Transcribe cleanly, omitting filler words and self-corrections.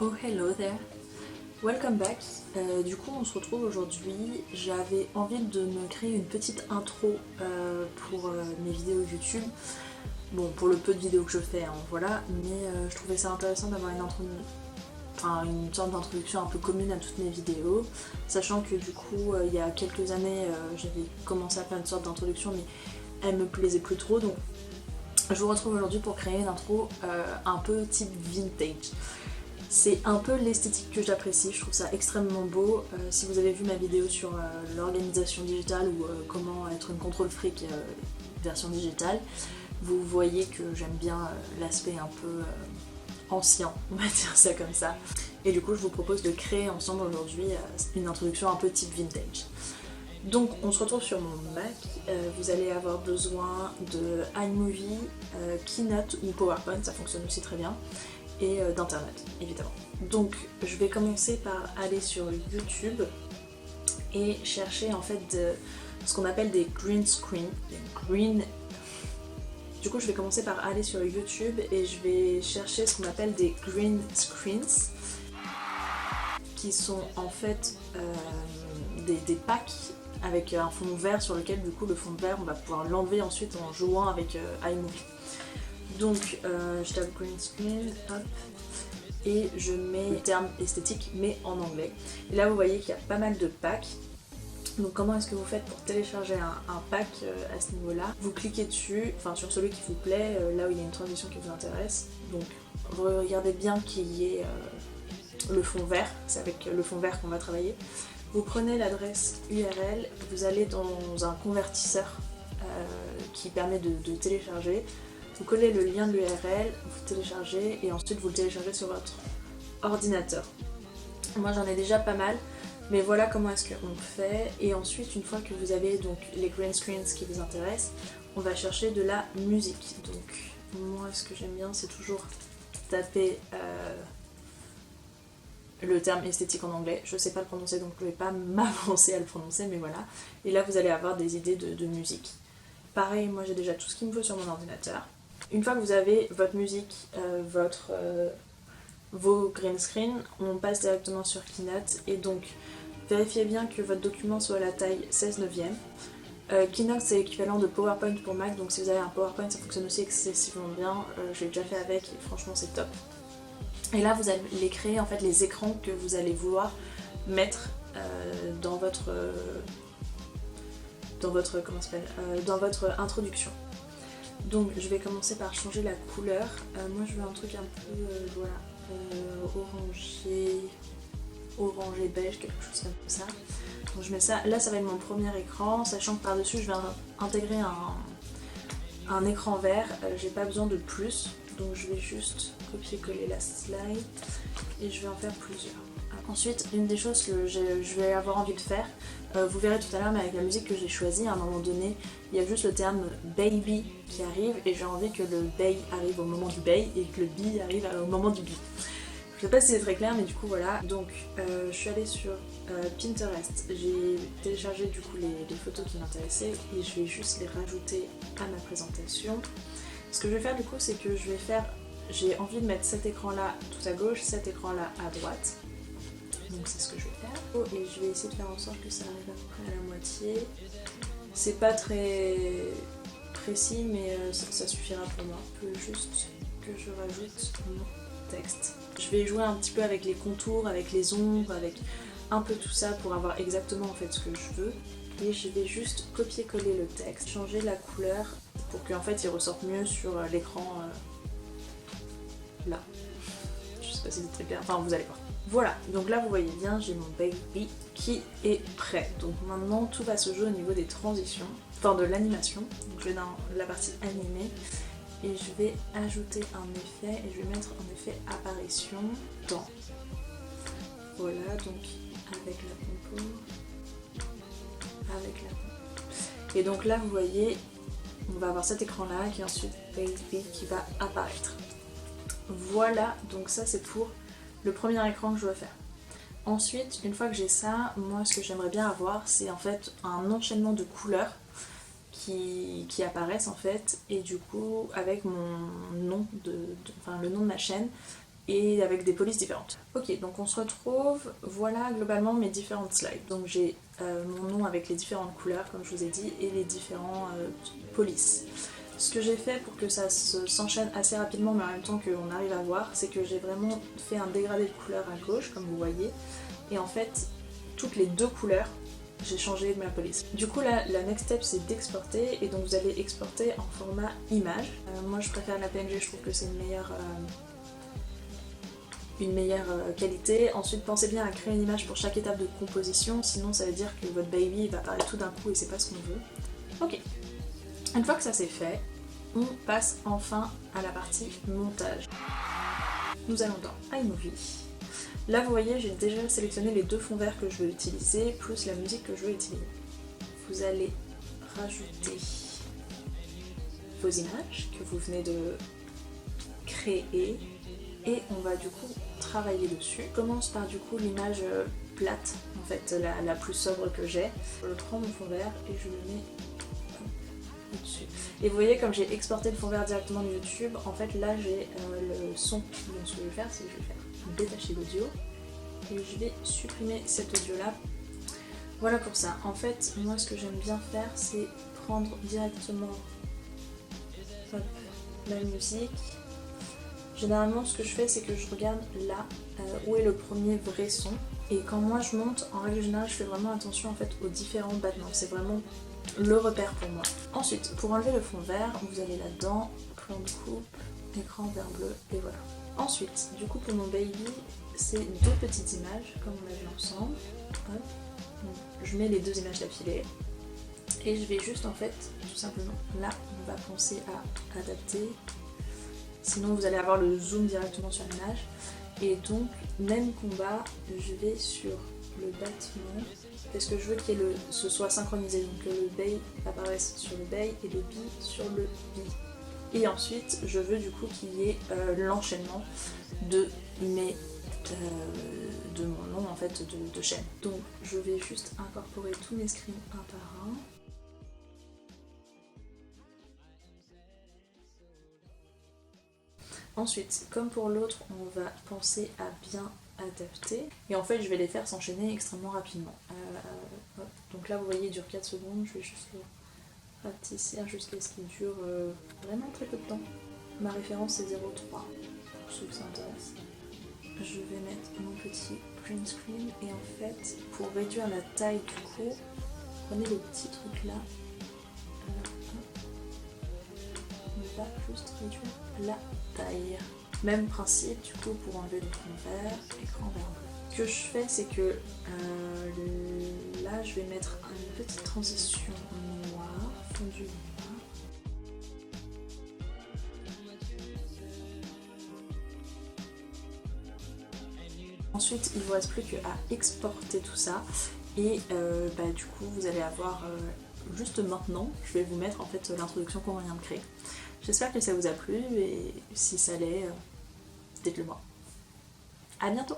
Oh hello there, welcome back. Du coup on se retrouve aujourd'hui. J'avais envie de me créer une petite intro pour mes vidéos YouTube. Bon, pour le peu de vidéos que je fais, hein, voilà, mais je trouvais ça intéressant d'avoir une sorte d'introduction un peu commune à toutes mes vidéos, sachant que du coup il y a quelques années j'avais commencé à faire une sorte d'introduction mais elle me plaisait plus trop, donc je vous retrouve aujourd'hui pour créer une intro un peu type vintage. C'est un peu l'esthétique que j'apprécie, je trouve ça extrêmement beau. Si vous avez vu ma vidéo sur l'organisation digitale ou comment être une contrôle fric version digitale, vous voyez que j'aime bien l'aspect un peu ancien, on va dire ça comme ça. Et du coup je vous propose de créer ensemble aujourd'hui une introduction un peu type vintage. Donc on se retrouve sur mon Mac, vous allez avoir besoin de iMovie, Keynote ou PowerPoint, ça fonctionne aussi très bien, et d'internet évidemment. Donc je vais commencer par aller sur YouTube et chercher en fait ce qu'on appelle des green screen, Du coup je vais commencer par aller sur YouTube et je vais chercher ce qu'on appelle des green screens, qui sont en fait des packs avec un fond vert sur lequel du coup le fond vert on va pouvoir l'enlever ensuite en jouant avec iMovie. Donc je tape green screen, hop, et je mets le terme esthétique mais en anglais. Et là vous voyez qu'il y a pas mal de packs. Donc comment est-ce que vous faites pour télécharger un pack à ce niveau-là? Vous cliquez dessus, enfin sur celui qui vous plaît, là où il y a une transition qui vous intéresse. Donc vous regardez bien qu'il y ait le fond vert, c'est avec le fond vert qu'on va travailler. Vous prenez l'adresse URL, vous allez dans un convertisseur qui permet de télécharger. Vous collez le lien de l'URL, vous téléchargez et ensuite vous le téléchargez sur votre ordinateur. Moi j'en ai déjà pas mal, mais voilà comment est-ce qu'on fait. Et ensuite, une fois que vous avez donc les green screens qui vous intéressent, on va chercher de la musique. Donc moi ce que j'aime bien c'est toujours taper le terme esthétique en anglais. Je sais pas le prononcer donc je vais pas m'avancer à le prononcer, mais voilà. Et là vous allez avoir des idées de musique. Pareil, moi j'ai déjà tout ce qu'il me faut sur mon ordinateur. Une fois que vous avez votre musique, vos green screen, on passe directement sur Keynote et donc vérifiez bien que votre document soit à la taille 16 neuvième. Keynote c'est l'équivalent de PowerPoint pour Mac, donc si vous avez un PowerPoint ça fonctionne aussi excessivement bien, je l'ai déjà fait avec et franchement c'est top. Et là vous allez créer en fait les écrans que vous allez vouloir mettre dans votre introduction. Donc je vais commencer par changer la couleur. Moi je veux un truc un peu orangé beige, quelque chose comme ça. Donc je mets ça, là ça va être mon premier écran, sachant que par dessus je vais intégrer un écran vert, j'ai pas besoin de plus, donc je vais juste copier-coller la slide et je vais en faire plusieurs. Ensuite, une des choses que je vais avoir envie de faire, vous verrez tout à l'heure, mais avec la musique que j'ai choisie, à un moment donné, il y a juste le terme baby qui arrive et j'ai envie que le bay arrive au moment du bay et que le bi arrive au moment du bi. Je sais pas si c'est très clair, mais du coup voilà. Donc je suis allée sur Pinterest, j'ai téléchargé du coup les photos qui m'intéressaient et je vais juste les rajouter à ma présentation. Ce que je vais faire du coup, c'est que j'ai envie de mettre cet écran là tout à gauche, cet écran là à droite. Donc c'est ce que je vais faire. Et je vais essayer de faire en sorte que ça arrive à peu près à la moitié. C'est pas très précis, mais ça suffira pour moi. Il faut juste que je rajoute mon texte. Je vais jouer un petit peu avec les contours, avec les ombres, avec un peu tout ça pour avoir exactement en fait ce que je veux. Et je vais juste copier-coller le texte, changer la couleur pour qu'en fait il ressorte mieux sur l'écran là. Je sais pas si c'est très clair, enfin vous allez voir. Voilà, donc là vous voyez bien, j'ai mon baby qui est prêt. Donc maintenant tout va se jouer au niveau des transitions, enfin de l'animation. Donc je vais dans la partie animée et je vais ajouter un effet et je vais mettre un effet apparition dans. Voilà, donc avec la compo. Et donc là vous voyez, on va avoir cet écran là qui est ensuite baby qui va apparaître. Voilà, donc ça c'est pour le premier écran que je veux faire. Ensuite, une fois que j'ai ça, moi ce que j'aimerais bien avoir, c'est en fait un enchaînement de couleurs qui apparaissent en fait, et du coup avec mon nom, enfin le nom de ma chaîne, et avec des polices différentes. Ok, donc on se retrouve, voilà globalement mes différentes slides. Donc j'ai mon nom avec les différentes couleurs comme je vous ai dit et les différents polices. Ce que j'ai fait pour que ça s'enchaîne assez rapidement mais en même temps qu'on arrive à voir, c'est que j'ai vraiment fait un dégradé de couleurs à gauche comme vous voyez et en fait toutes les 2 couleurs j'ai changé de ma police. Du coup là, la next step c'est d'exporter et donc vous allez exporter en format image. Moi je préfère la PNG, je trouve que c'est une meilleure qualité. Ensuite pensez bien à créer une image pour chaque étape de composition, sinon ça veut dire que votre baby va apparaître tout d'un coup et c'est pas ce qu'on veut. Ok, une fois que ça c'est fait, on passe enfin à la partie montage. Nous allons dans iMovie. Là vous voyez j'ai déjà sélectionné les 2 fonds verts que je veux utiliser plus la musique que je veux utiliser. Vous allez rajouter vos images que vous venez de créer et on va du coup travailler dessus. Je commence par du coup l'image plate, en fait la plus sobre que j'ai. Je prends mon fond vert et je le mets dessus. Et vous voyez comme j'ai exporté le fond vert directement de YouTube, en fait là j'ai le son. Donc ce que je vais faire c'est que je vais faire détacher l'audio et je vais supprimer cet audio là. Voilà pour ça. En fait moi ce que j'aime bien faire c'est prendre directement la musique. Généralement ce que je fais c'est que je regarde là où est le premier vrai son et quand moi je monte en règle générale je fais vraiment attention en fait aux différents battements, c'est vraiment le repère pour moi. Ensuite pour enlever le fond vert vous allez là-dedans, plan de coupe, écran vert bleu et voilà. Ensuite du coup pour mon baby c'est 2 petites images comme on a vu ensemble. Hop. Donc, je mets les 2 images d'affilée et je vais juste en fait tout simplement là on va penser à adapter. Sinon vous allez avoir le zoom directement sur l'image. Et donc même combat, je vais sur le battement parce que je veux que ce soit synchronisé. Donc que le bay apparaisse sur le bay et le bi sur le bi. Et ensuite je veux du coup qu'il y ait l'enchaînement de mon nom en fait de chaîne. Donc je vais juste incorporer tous mes screens un par un. Ensuite, comme pour l'autre, on va penser à bien adapter. Et en fait, je vais les faire s'enchaîner extrêmement rapidement. Donc là, vous voyez, il dure 4 secondes. Je vais juste le rapetisser jusqu'à ce qu'il dure vraiment très peu de temps. Ma référence, c'est 0,3 pour ceux que ça intéresse. Je vais mettre mon petit print screen. Et en fait, pour réduire la taille du coup, prenez le petit truc là. On va juste réduire la taille. Même principe du coup pour enlever le fond vert, écran vert bleu. Ce que je fais c'est que là je vais mettre une petite transition noire, fondu noir. Ensuite il ne vous reste plus qu'à exporter tout ça et du coup vous allez avoir juste maintenant, je vais vous mettre en fait l'introduction qu'on vient de créer. J'espère que ça vous a plu et si ça l'est, dites-le moi. À bientôt!